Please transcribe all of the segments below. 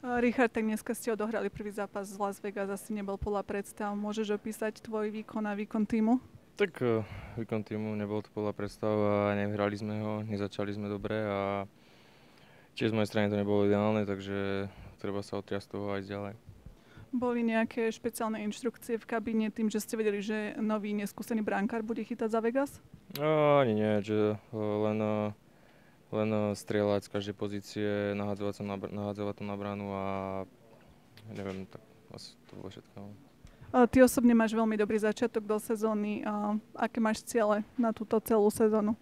Richard, tak dneska ste odohrali prvý zápas z Las Vegas, asi nebol podľa predstav. Môžeš opísať tvoj výkon a výkon týmu? Tak výkon týmu nebol to podľa predstav a nevyhrali sme ho, nezačali sme dobre a tiež z mojej strany to nebolo ideálne, takže treba sa otriasť toho a ísť ďalej. Boli nejaké špeciálne inštrukcie v kabíne tým, že ste vedeli, že nový neskúsený brankár bude chytať za Vegas? Ani nie, že len strieľať z každej pozície, nahádzovať to na bránu a neviem, tak asi to bolo všetko. Ty osobne máš veľmi dobrý začiatok do sezóny. Aké máš ciele na túto celú sezónu?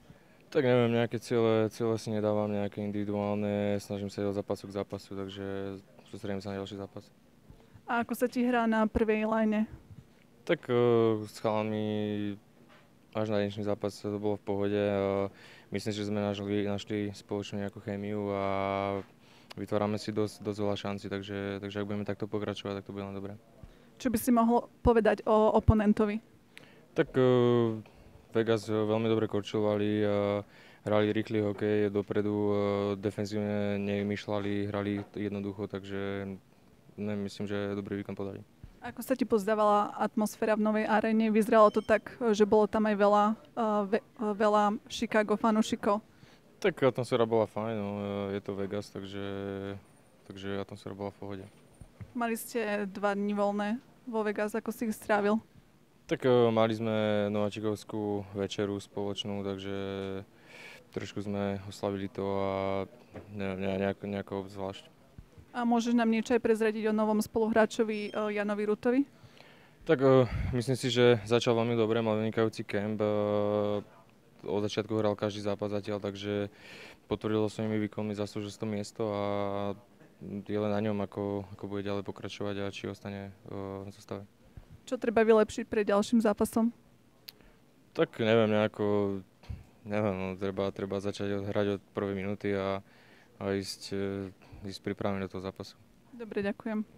Tak neviem, nejaké ciele si nedávam, nejaké individuálne, snažím sa od zápasu k zápasu, takže sústredím sa na ďalší zápas. A ako sa ti hrá na prvej line? Tak s chalami až na dnešný zápas to bolo v pohode. Myslím si, že sme našli spoločnú nejakú chémiu a vytvárame si dosť veľa šancí, takže ak budeme takto pokračovať, tak to bude len dobré. Čo by si mohol povedať o oponentovi? Tak Vegas veľmi dobre korčovali, hrali rýchly hokej dopredu, defenzívne nevymýšľali, hrali jednoducho, takže myslím, že dobrý výkon podali. Ako sa ti pozdávala atmosféra v novej aréne? Vyzeralo to tak, že bolo tam aj veľa Chicago fanúšikov. Tak atmosféra bola fajn, no, je to Vegas, takže atmosféra bola v pohode. Mali ste 2 dni voľné vo Vegas, ako si ich strávil? Tak mali sme nováčikovskú večeru spoločnú, takže trošku sme oslavili to a nejako obzvlášť. A môžeš nám niečo aj prezradiť o novom spoluhráčovi Janovi Rutovi? Tak myslím si, že začal veľmi dobre, mal vynikajúci kemp. Od začiatku hral každý zápas zatiaľ, takže potvrdilo svojimi výkonmi, zaslúžil si to miesto a je len na ňom, ako bude ďalej pokračovať a či ostane v zostave. Čo treba vylepšiť pred ďalším zápasom? Tak neviem, no, treba začať hrať od prvej minúty a ísť pripravený do toho zápasu. Dobre, ďakujem.